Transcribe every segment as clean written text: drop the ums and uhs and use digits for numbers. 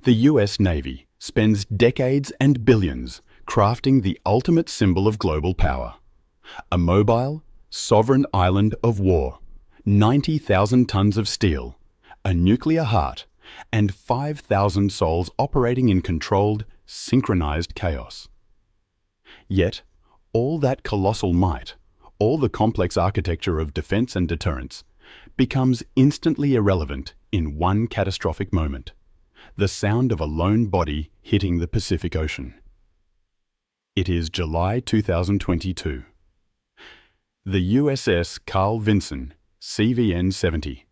The US Navy spends decades and billions crafting the ultimate symbol of global power. A mobile, sovereign island of war, 90,000 tons of steel, a nuclear heart, and 5,000 souls operating in controlled, synchronized chaos. Yet, all that colossal might, all the complex architecture of defense and deterrence, becomes instantly irrelevant in one catastrophic moment: the sound of a lone body hitting the Pacific Ocean. It is July 2022. The USS Carl Vinson, CVN-70,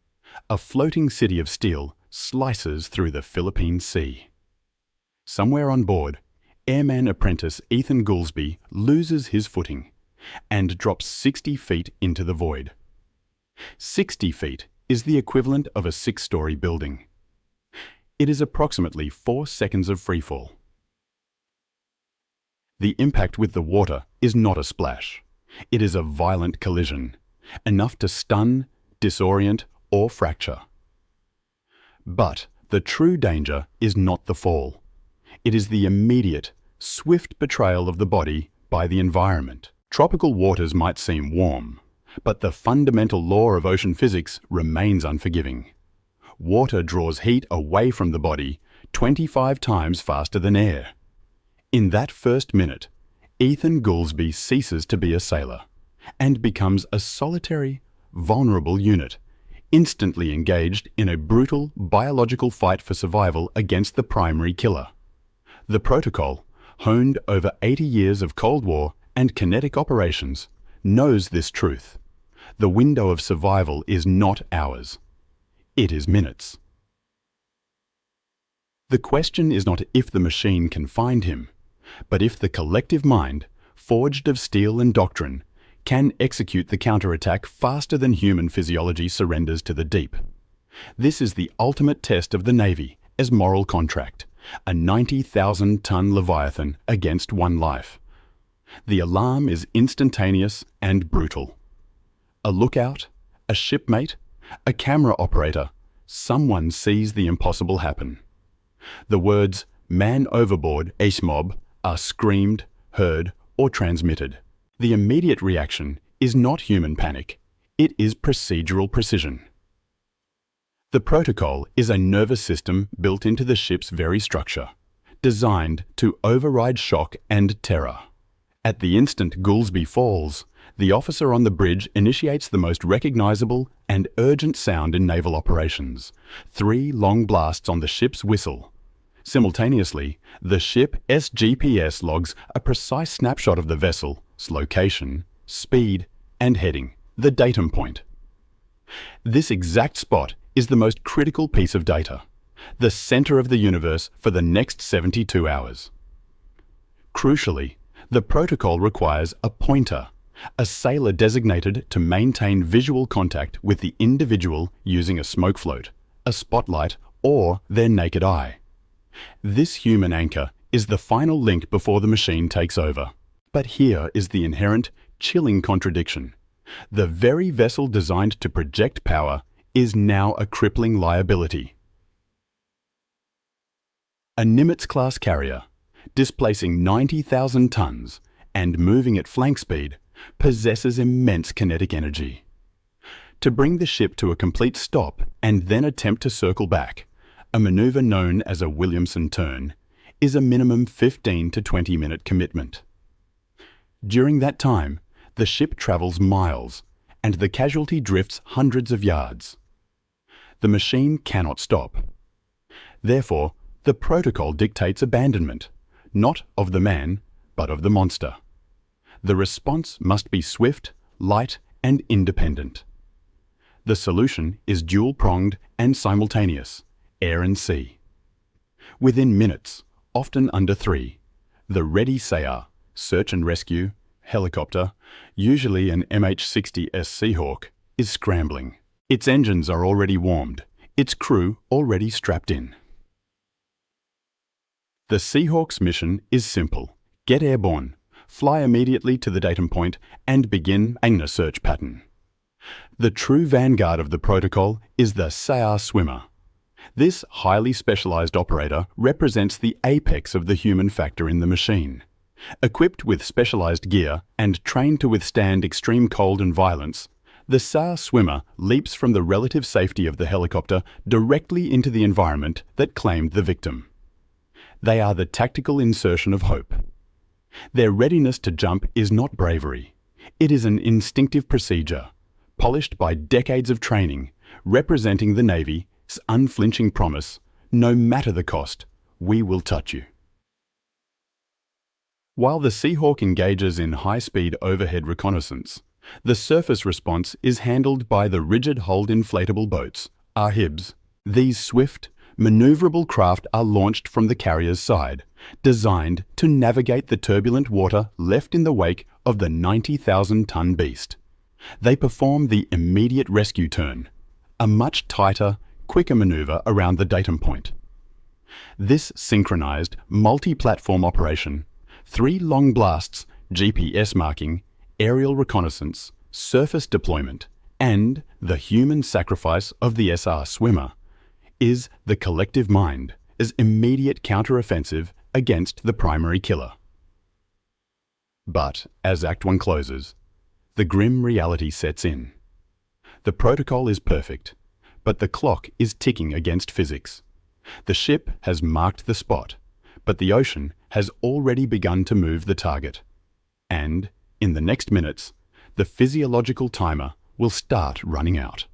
a floating city of steel, slices through the Philippine Sea. Somewhere on board, airman apprentice Ethan Goolsby loses his footing and drops 60 feet into the void. 60 feet is the equivalent of a 6-story building. It is approximately 4 seconds of freefall. The impact with the water is not a splash. It is a violent collision, enough to stun, disorient, or fracture. But the true danger is not the fall. It is the immediate, swift betrayal of the body by the environment. Tropical waters might seem warm, but the fundamental law of ocean physics remains unforgiving. Water draws heat away from the body 25 times faster than air. In that first minute, Ethan Goolsby ceases to be a sailor and becomes a solitary, vulnerable unit, instantly engaged in a brutal biological fight for survival against the primary killer. The protocol, honed over 80 years of Cold War and kinetic operations, knows this truth. The window of survival is not hours. It is minutes. The question is not if the machine can find him, but if the collective mind, forged of steel and doctrine, can execute the counterattack faster than human physiology surrenders to the deep. This is the ultimate test of the Navy as moral contract, a 90,000-ton Leviathan against one life. The alarm is instantaneous and brutal. A lookout, a shipmate, a camera operator, someone sees the impossible happen. The words "man overboard, ace mob" are screamed, heard, or transmitted. The immediate reaction is not human panic, it is procedural precision. The protocol is a nervous system built into the ship's very structure, designed to override shock and terror. At the instant Goolsby falls, the officer on the bridge initiates the most recognizable and urgent sound in naval operations: 3 long blasts on the ship's whistle. Simultaneously, the ship's GPS logs a precise snapshot of the vessel's location, speed, and heading, the datum point. This exact spot is the most critical piece of data, the center of the universe for the next 72 hours. Crucially, the protocol requires a pointer, a sailor designated to maintain visual contact with the individual using a smoke float, a spotlight, or their naked eye. This human anchor is the final link before the machine takes over. But here is the inherent, chilling contradiction. The very vessel designed to project power is now a crippling liability. A Nimitz-class carrier, displacing 90,000 tons and moving at flank speed, possesses immense kinetic energy. To bring the ship to a complete stop and then attempt to circle back, a maneuver known as a Williamson turn, is a minimum 15 to 20-minute commitment. During that time, the ship travels miles, and the casualty drifts hundreds of yards. The machine cannot stop. Therefore, the protocol dictates abandonment, not of the man, but of the monster. The response must be swift, light, and independent. The solution is dual-pronged and simultaneous: air and sea. Within minutes, often under 3, the ready SAR, search and rescue, helicopter, usually an MH-60S Seahawk, is scrambling. Its engines are already warmed, its crew already strapped in. The Seahawk's mission is simple: get airborne, fly immediately to the datum point, and begin a search pattern. The true vanguard of the protocol is the SAR swimmer. This highly specialized operator represents the apex of the human factor in the machine. Equipped with specialized gear and trained to withstand extreme cold and violence, the SAR swimmer leaps from the relative safety of the helicopter directly into the environment that claimed the victim. They are the tactical insertion of hope. Their readiness to jump is not bravery. It is an instinctive procedure, polished by decades of training, representing the Navy's unflinching promise, no matter the cost, we will touch you. While the Seahawk engages in high-speed overhead reconnaissance, the surface response is handled by the rigid-hulled inflatable boats, RHIBs. These swift, maneuverable craft are launched from the carrier's side, designed to navigate the turbulent water left in the wake of the 90,000-ton beast. They perform the immediate rescue turn, a much tighter, quicker maneuver around the datum point. This synchronized, multi-platform operation, 3 long blasts, GPS marking, aerial reconnaissance, surface deployment, and the human sacrifice of the SR swimmer, is the collective mind as immediate counteroffensive against the primary killer. But as Act 1 closes, the grim reality sets in. The protocol is perfect, but the clock is ticking against physics. The ship has marked the spot, but the ocean has already begun to move the target. And, in the next minutes, the physiological timer will start running out.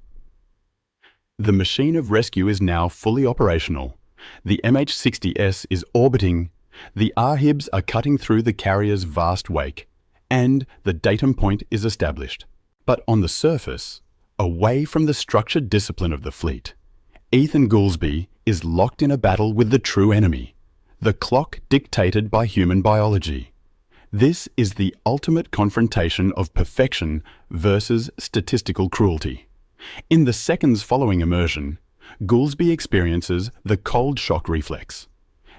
The machine of rescue is now fully operational. The MH-60S is orbiting, the RHIBs are cutting through the carrier's vast wake, and the datum point is established. But on the surface, away from the structured discipline of the fleet, Ethan Goolsbee is locked in a battle with the true enemy, the clock dictated by human biology. This is the ultimate confrontation of perfection versus statistical cruelty. In the seconds following immersion, Goolsbee experiences the cold shock reflex.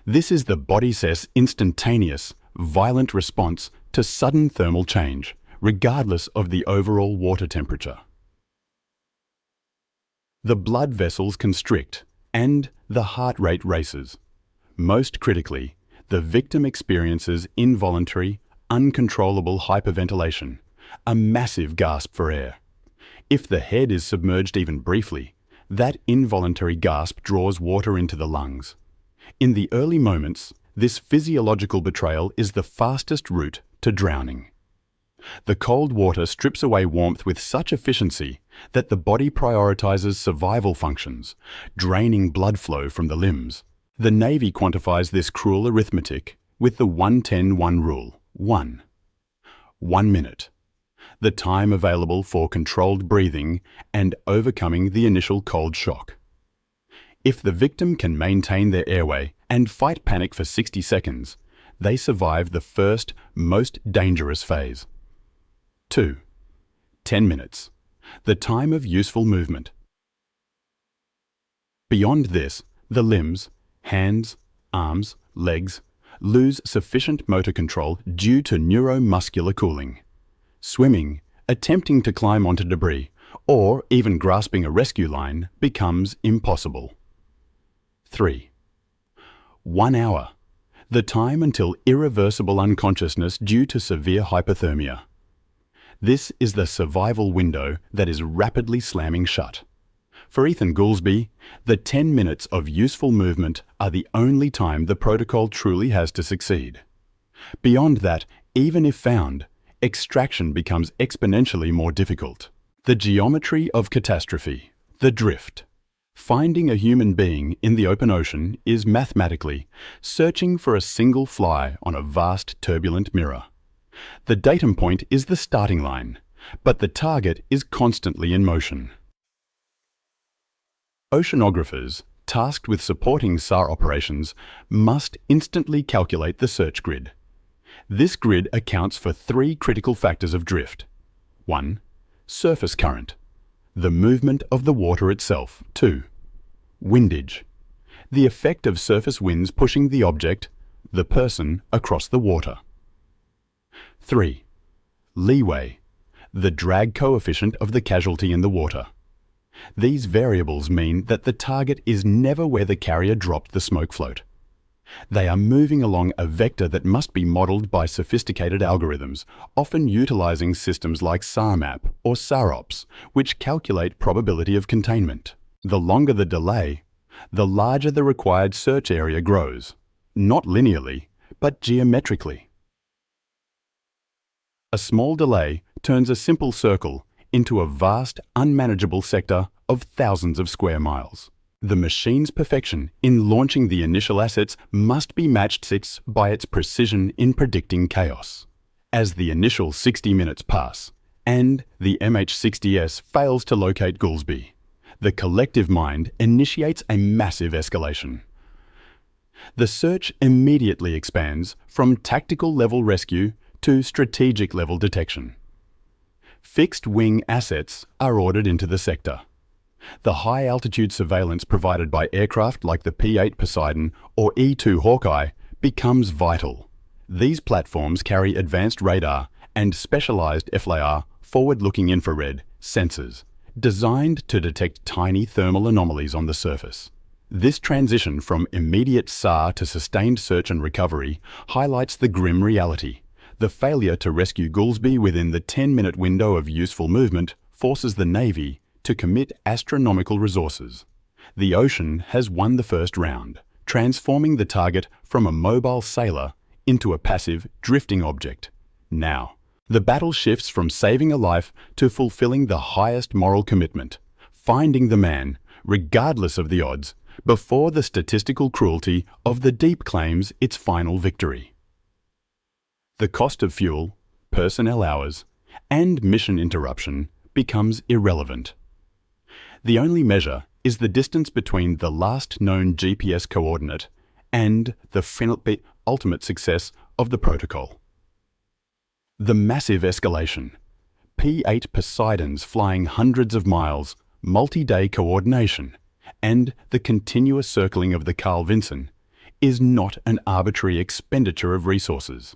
This is the body's instantaneous, violent response to sudden thermal change, regardless of the overall water temperature. The blood vessels constrict, and the heart rate races. Most critically, the victim experiences involuntary, uncontrollable hyperventilation, a massive gasp for air. If the head is submerged even briefly, that involuntary gasp draws water into the lungs. In the early moments, this physiological betrayal is the fastest route to drowning. The cold water strips away warmth with such efficiency that the body prioritizes survival functions, draining blood flow from the limbs. The Navy quantifies this cruel arithmetic with the 1-10-1 rule. 1 minute. The time available for controlled breathing and overcoming the initial cold shock. If the victim can maintain their airway and fight panic for 60 seconds, they survive the first, most dangerous phase. 2. 10 minutes. The time of useful movement. Beyond this, the limbs, hands, arms, legs, lose sufficient motor control due to neuromuscular cooling. Swimming, attempting to climb onto debris, or even grasping a rescue line becomes impossible. 3. 1 hour. The time until irreversible unconsciousness due to severe hypothermia. This is the survival window that is rapidly slamming shut. For Ethan Goolsbee, the 10 minutes of useful movement are the only time the protocol truly has to succeed. Beyond that, even if found, extraction becomes exponentially more difficult. The geometry of catastrophe, the drift. Finding a human being in the open ocean is mathematically searching for a single fly on a vast turbulent mirror. The datum point is the starting line, but the target is constantly in motion. Oceanographers, tasked with supporting SAR operations, must instantly calculate the search grid. This grid accounts for 3 critical factors of drift. 1. Surface current, the movement of the water itself. 2. Windage, the effect of surface winds pushing the object, the person, across the water. 3. Leeway, the drag coefficient of the casualty in the water. These variables mean that the target is never where the carrier dropped the smoke float. They are moving along a vector that must be modeled by sophisticated algorithms, often utilizing systems like SARMAP or SAROPS, which calculate probability of containment. The longer the delay, the larger the required search area grows, not linearly, but geometrically. A small delay turns a simple circle into a vast, unmanageable sector of thousands of square miles. The machine's perfection in launching the initial assets must be matched by its precision in predicting chaos. As the initial 60 minutes pass, and the MH-60S fails to locate Goolsby, the collective mind initiates a massive escalation. The search immediately expands from tactical-level rescue to strategic-level detection. Fixed-wing assets are ordered into the sector. The high-altitude surveillance provided by aircraft like the P-8 Poseidon or E-2 Hawkeye becomes vital. These platforms carry advanced radar and specialized FLIR forward-looking infrared sensors designed to detect tiny thermal anomalies on the surface. This transition from immediate SAR to sustained search and recovery highlights the grim reality. The failure to rescue Goolsby within the 10-minute window of useful movement forces the Navy to commit astronomical resources. The ocean has won the first round, transforming the target from a mobile sailor into a passive, drifting object. Now, the battle shifts from saving a life to fulfilling the highest moral commitment, finding the man, regardless of the odds, before the statistical cruelty of the deep claims its final victory. The cost of fuel, personnel hours, and mission interruption becomes irrelevant. The only measure is the distance between the last known GPS coordinate and the ultimate success of the protocol. The massive escalation, P-8 Poseidons flying hundreds of miles, multi-day coordination, and the continuous circling of the Carl Vinson is not an arbitrary expenditure of resources.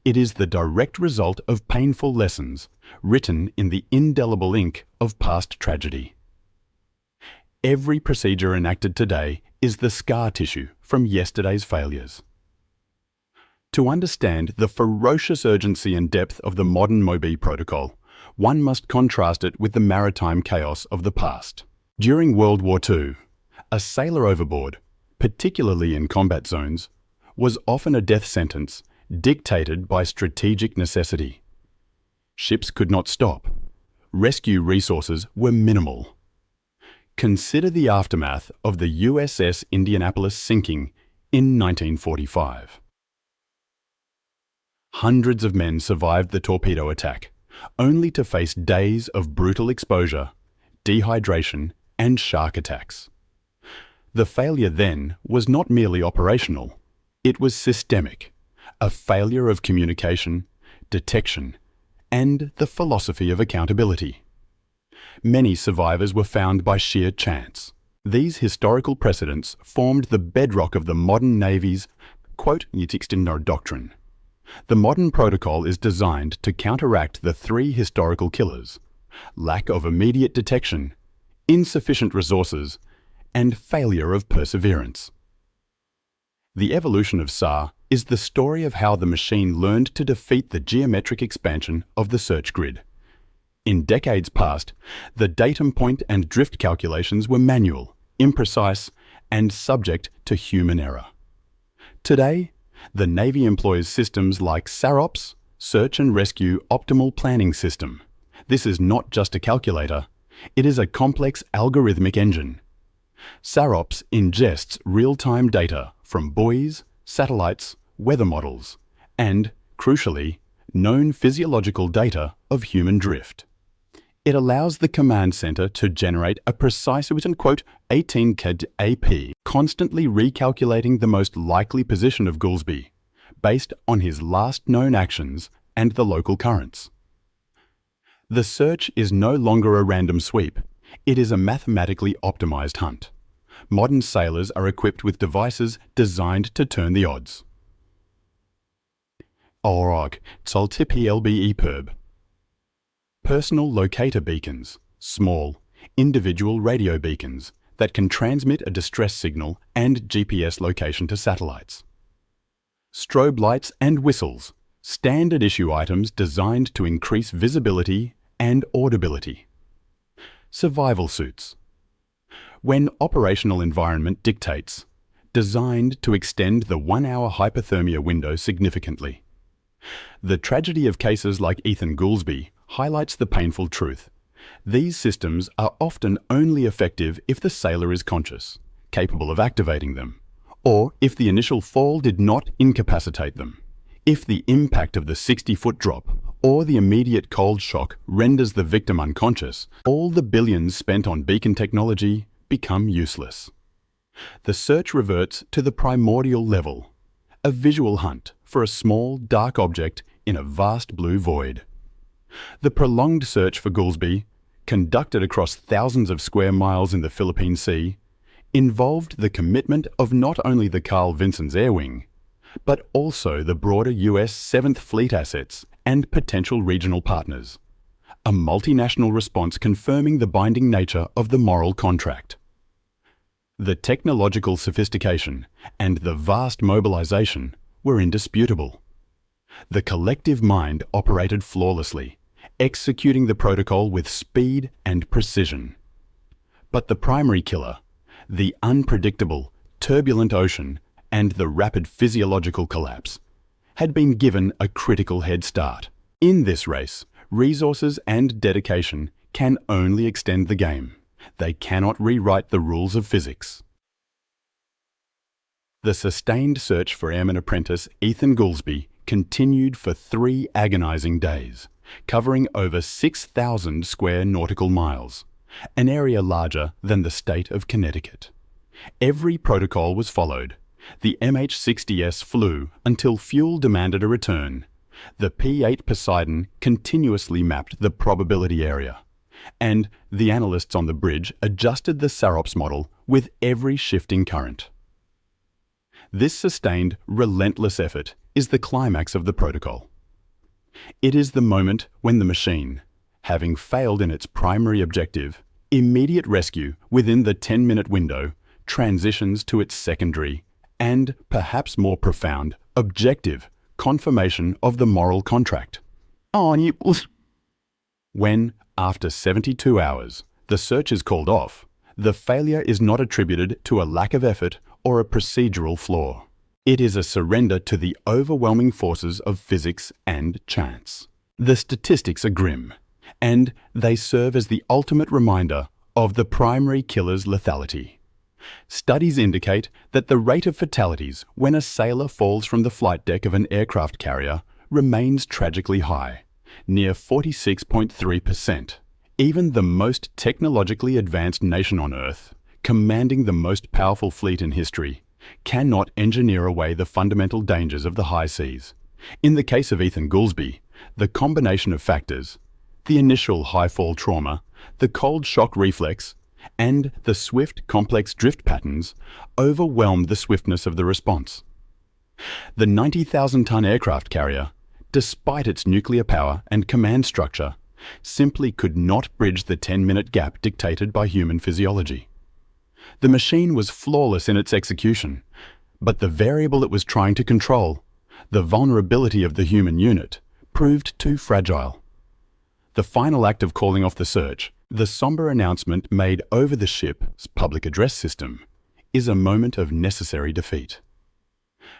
It is the direct result of painful lessons written in the indelible ink of past tragedy. Every procedure enacted today is the scar tissue from yesterday's failures. To understand the ferocious urgency and depth of the modern MOBI protocol, one must contrast it with the maritime chaos of the past. During World War II, a sailor overboard, particularly in combat zones, was often a death sentence dictated by strategic necessity. Ships could not stop. Rescue resources were minimal. Consider the aftermath of the USS Indianapolis sinking in 1945. Hundreds of men survived the torpedo attack, only to face days of brutal exposure, dehydration, and shark attacks. The failure then was not merely operational, it was systemic, a failure of communication, detection, and the philosophy of accountability. Many survivors were found by sheer chance. These historical precedents formed the bedrock of the modern Navy's doctrine. The modern protocol is designed to counteract the three historical killers: lack of immediate detection, insufficient resources, and failure of perseverance. The evolution of SAR is the story of how the machine learned to defeat the geometric expansion of the search grid. In decades past, the datum point and drift calculations were manual, imprecise, and subject to human error. Today, the Navy employs systems like SAROPS, Search and Rescue Optimal Planning System. This is not just a calculator, it is a complex algorithmic engine. SAROPS ingests real-time data from buoys, satellites, weather models, and, crucially, known physiological data of human drift. It allows the command center to generate a precise 18 KD AP, constantly recalculating the most likely position of Goolsby, based on his last known actions and the local currents. The search is no longer a random sweep, it is a mathematically optimized hunt. Modern sailors are equipped with devices designed to turn the odds. Orog, PLBE Perb. Personal locator beacons, small, individual radio beacons that can transmit a distress signal and GPS location to satellites. Strobe lights and whistles, standard issue items designed to increase visibility and audibility. Survival suits. When operational environment dictates, designed to extend the 1-hour hypothermia window significantly. The tragedy of cases like Ethan Goolsbee highlights the painful truth. These systems are often only effective if the sailor is conscious, capable of activating them, or if the initial fall did not incapacitate them. If the impact of the 60-foot drop or the immediate cold shock renders the victim unconscious, all the billions spent on beacon technology become useless. The search reverts to the primordial level, a visual hunt for a small, dark object in a vast blue void. The prolonged search for Goolsbee, conducted across thousands of square miles in the Philippine Sea, involved the commitment of not only the Carl Vinson's Air Wing, but also the broader US 7th Fleet assets and potential regional partners. A multinational response confirming the binding nature of the moral contract. The technological sophistication and the vast mobilization were indisputable. The collective mind operated flawlessly, executing the protocol with speed and precision. But the primary killer, the unpredictable, turbulent ocean, and the rapid physiological collapse, had been given a critical head start. In this race, resources and dedication can only extend the game. They cannot rewrite the rules of physics. The sustained search for airman apprentice Ethan Goolsbee continued for 3 agonizing days, covering over 6,000 square nautical miles, an area larger than the state of Connecticut. Every protocol was followed. The MH-60S flew until fuel demanded a return. The P-8 Poseidon continuously mapped the probability area, and the analysts on the bridge adjusted the SAROPS model with every shifting current. This sustained, relentless effort is the climax of the protocol. It is the moment when the machine, having failed in its primary objective, immediate rescue within the 10-minute window, transitions to its secondary and, perhaps more profound, objective confirmation of the moral contract. When, after 72 hours, the search is called off, the failure is not attributed to a lack of effort or a procedural flaw. It is a surrender to the overwhelming forces of physics and chance. The statistics are grim, and they serve as the ultimate reminder of the primary killer's lethality. Studies indicate that the rate of fatalities when a sailor falls from the flight deck of an aircraft carrier remains tragically high, near 46.3%. Even the most technologically advanced nation on Earth, commanding the most powerful fleet in history, cannot engineer away the fundamental dangers of the high seas. In the case of Ethan Goolsbee, the combination of factors, the initial high-fall trauma, the cold shock reflex, and the swift, complex drift patterns overwhelmed the swiftness of the response. The 90,000-ton aircraft carrier, despite its nuclear power and command structure, simply could not bridge the 10-minute gap dictated by human physiology. The machine was flawless in its execution, but the variable it was trying to control, the vulnerability of the human unit, proved too fragile. The final act of calling off the search, the somber announcement made over the ship's public address system, is a moment of necessary defeat.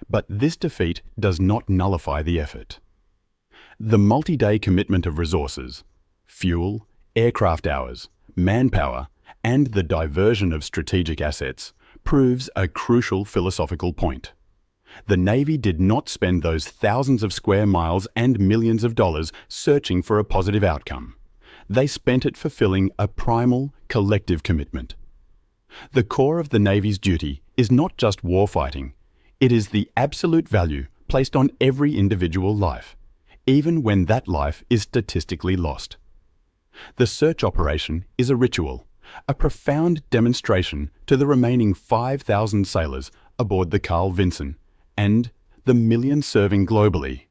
But this defeat does not nullify the effort. The multi-day commitment of resources, fuel, aircraft hours, manpower, and the diversion of strategic assets proves a crucial philosophical point. The Navy did not spend those thousands of square miles and millions of dollars searching for a positive outcome. They spent it fulfilling a primal, collective commitment. The core of the Navy's duty is not just warfighting, it is the absolute value placed on every individual life, even when that life is statistically lost. The search operation is a ritual, a profound demonstration to the remaining 5,000 sailors aboard the Carl Vinson and the millions serving globally.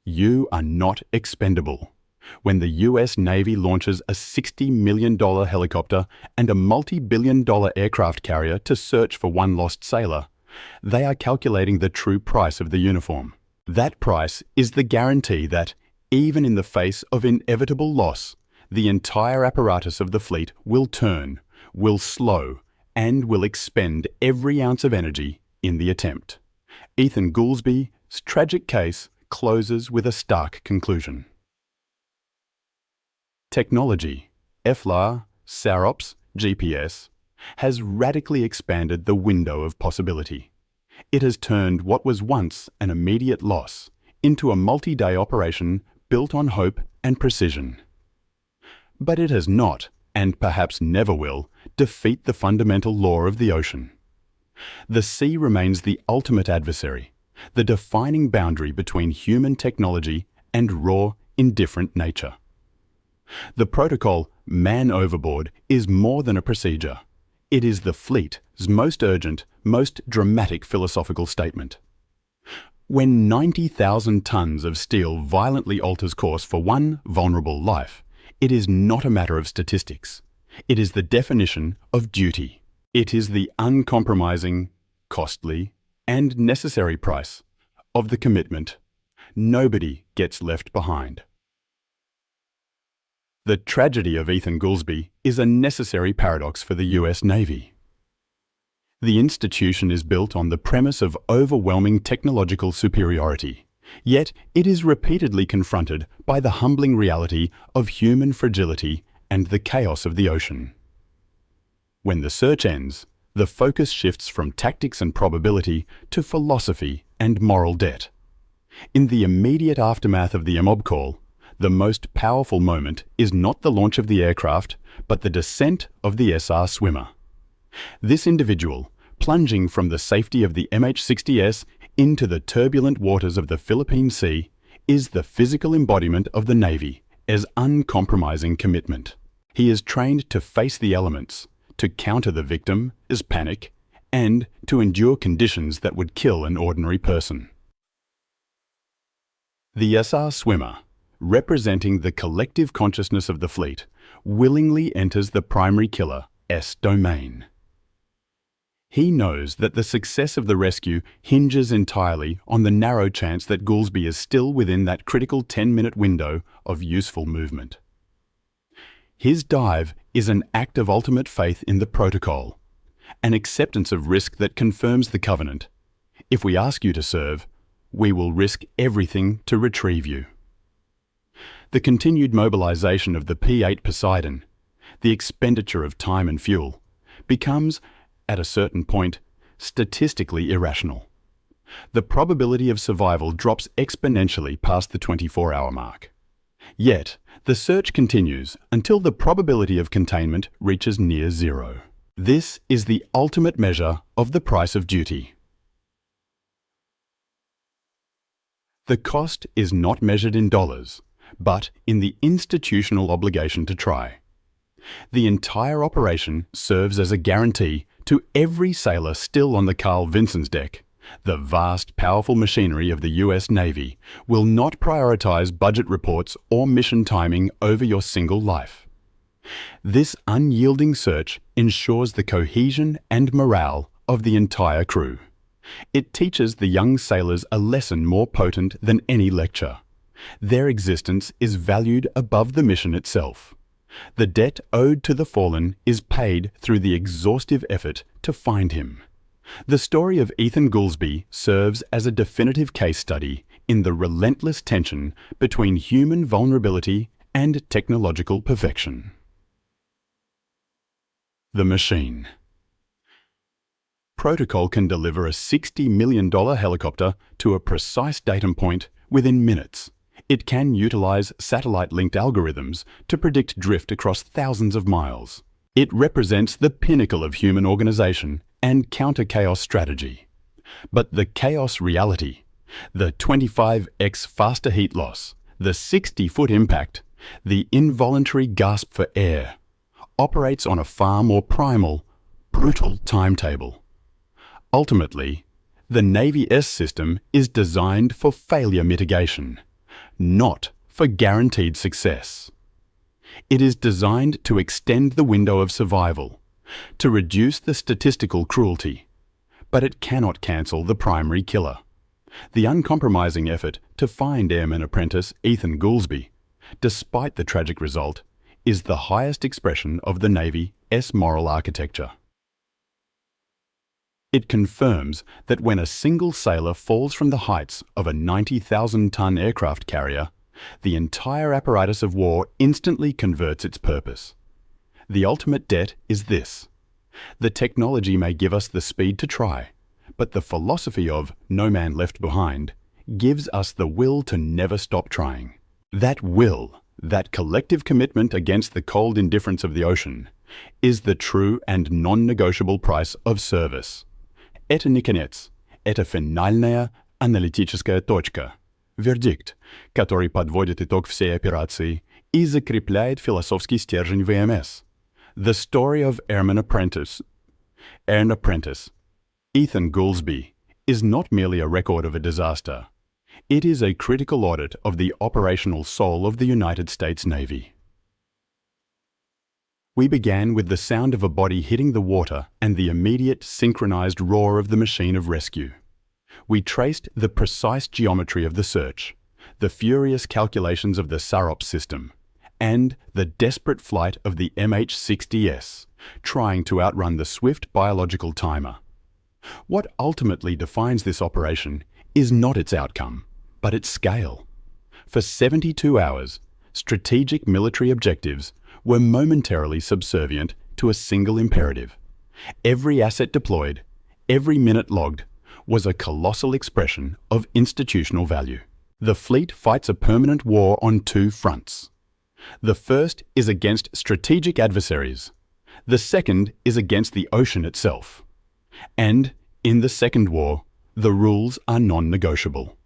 You are not expendable. When the US Navy launches a $60 million helicopter and a multi-billion-dollar aircraft carrier to search for one lost sailor, they are calculating the true price of the uniform. That price is the guarantee that, even in the face of inevitable loss, the entire apparatus of the fleet will turn, will slow, and will expend every ounce of energy in the attempt. Ethan Goolsby's tragic case closes with a stark conclusion. Technology, FLIR, SAROPS, GPS, has radically expanded the window of possibility. It has turned what was once an immediate loss into a multi-day operation built on hope and precision. But it has not, and perhaps never will, defeat the fundamental law of the ocean. The sea remains the ultimate adversary, the defining boundary between human technology and raw, indifferent nature. The protocol, man overboard, is more than a procedure. It is the fleet's most urgent, most dramatic philosophical statement. When 90,000 tons of steel violently alters course for one vulnerable life, it is not a matter of statistics. It is the definition of duty. It is the uncompromising, costly, and necessary price of the commitment. Nobody gets left behind. The tragedy of Ethan Goolsby is a necessary paradox for the US Navy. The institution is built on the premise of overwhelming technological superiority, yet it is repeatedly confronted by the humbling reality of human fragility and the chaos of the ocean. When the search ends, the focus shifts from tactics and probability to philosophy and moral debt. In the immediate aftermath of the MOB call, the most powerful moment is not the launch of the aircraft, but the descent of the SR swimmer. This individual, plunging from the safety of the MH-60S into the turbulent waters of the Philippine Sea, is the physical embodiment of the Navy's uncompromising commitment. He is trained to face the elements, to counter the victim's panic, and to endure conditions that would kill an ordinary person. The SR swimmer, representing the collective consciousness of the fleet, willingly enters the primary killer's domain. He knows that the success of the rescue hinges entirely on the narrow chance that Goolsby is still within that critical 10-minute window of useful movement. His dive is an act of ultimate faith in the protocol, an acceptance of risk that confirms the covenant. If we ask you to serve, we will risk everything to retrieve you. The continued mobilization of the P-8 Poseidon, the expenditure of time and fuel, becomes, at a certain point, statistically irrational. The probability of survival drops exponentially past the 24-hour mark. Yet, the search continues until the probability of containment reaches near zero. This is the ultimate measure of the price of duty. The cost is not measured in dollars, but in the institutional obligation to try. The entire operation serves as a guarantee to every sailor still on the Carl Vinson's deck. The vast, powerful machinery of the US Navy will not prioritize budget reports or mission timing over your single life. This unyielding search ensures the cohesion and morale of the entire crew. It teaches the young sailors a lesson more potent than any lecture. Their existence is valued above the mission itself. The debt owed to the fallen is paid through the exhaustive effort to find him. The story of Ethan Goolsby serves as a definitive case study in the relentless tension between human vulnerability and technological perfection. The machine. Protocol can deliver a $60 million helicopter to a precise datum point within minutes. It can utilize satellite-linked algorithms to predict drift across thousands of miles. It represents the pinnacle of human organization and counter-chaos strategy. But the chaos reality, the 25x faster heat loss, the 60-foot impact, the involuntary gasp for air, operates on a far more primal, brutal timetable. Ultimately, the Navy's system is designed for failure mitigation, not for guaranteed success. It is designed to extend the window of survival, to reduce the statistical cruelty, but it cannot cancel the primary killer. The uncompromising effort to find Airman Apprentice Ethan Goolsbee, despite the tragic result, is the highest expression of the Navy's moral architecture. It confirms that when a single sailor falls from the heights of a 90,000-ton aircraft carrier, the entire apparatus of war instantly converts its purpose. The ultimate debt is this: the technology may give us the speed to try, but the philosophy of no man left behind gives us the will to never stop trying. That will, that collective commitment against the cold indifference of the ocean, is the true and non-negotiable price of service. Это не конец, это финальная аналитическая точка, вердикт, который подводит итог всей операции и закрепляет философский стержень ВМС. The story of Airman Apprentice, Ethan Goolsbee, is not merely a record of a disaster. It is a critical audit of the operational soul of the United States Navy. We began with the sound of a body hitting the water and the immediate synchronized roar of the machine of rescue. We traced the precise geometry of the search, the furious calculations of the SAROP system, and the desperate flight of the MH-60S, trying to outrun the swift biological timer. What ultimately defines this operation is not its outcome, but its scale. For 72 hours, strategic military objectives were momentarily subservient to a single imperative. Every asset deployed, every minute logged, was a colossal expression of institutional value. The fleet fights a permanent war on two fronts. The first is against strategic adversaries. The second is against the ocean itself. And in the second war, the rules are non-negotiable.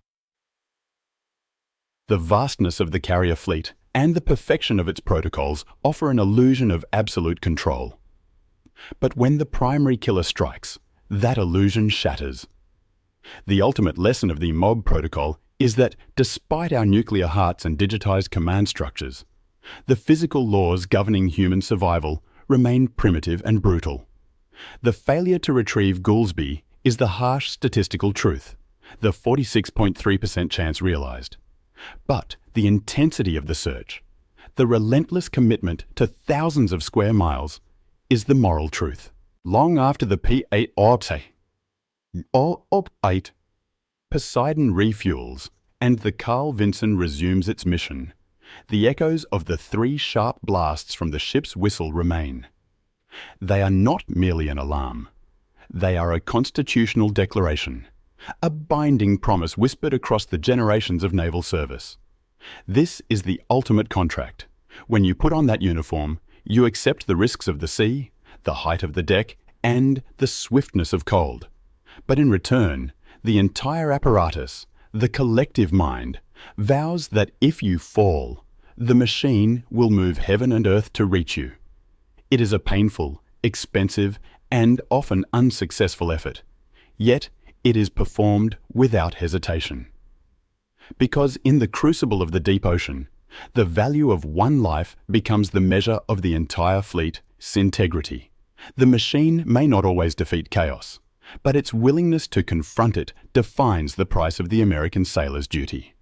The vastness of the carrier fleet and the perfection of its protocols offer an illusion of absolute control. But when the primary killer strikes, that illusion shatters. The ultimate lesson of the MOB protocol is that despite our nuclear hearts and digitized command structures, the physical laws governing human survival remain primitive and brutal. The failure to retrieve Goolsbee is the harsh statistical truth, the 46.3% chance realized. But the intensity of the search, the relentless commitment to thousands of square miles, is the moral truth. Long after the P-8 Poseidon refuels and the Carl Vinson resumes its mission, the echoes of the three sharp blasts from the ship's whistle remain. They are not merely an alarm. They are a constitutional declaration, a binding promise whispered across the generations of naval service. This is the ultimate contract. When you put on that uniform, you accept the risks of the sea, the height of the deck, and the swiftness of cold. But in return, the entire apparatus, the collective mind, vows that if you fall, the machine will move heaven and earth to reach you. It is a painful, expensive, and often unsuccessful effort, yet it is performed without hesitation. Because in the crucible of the deep ocean, the value of one life becomes the measure of the entire fleet's integrity. The machine may not always defeat chaos, but its willingness to confront it defines the price of the American sailor's duty.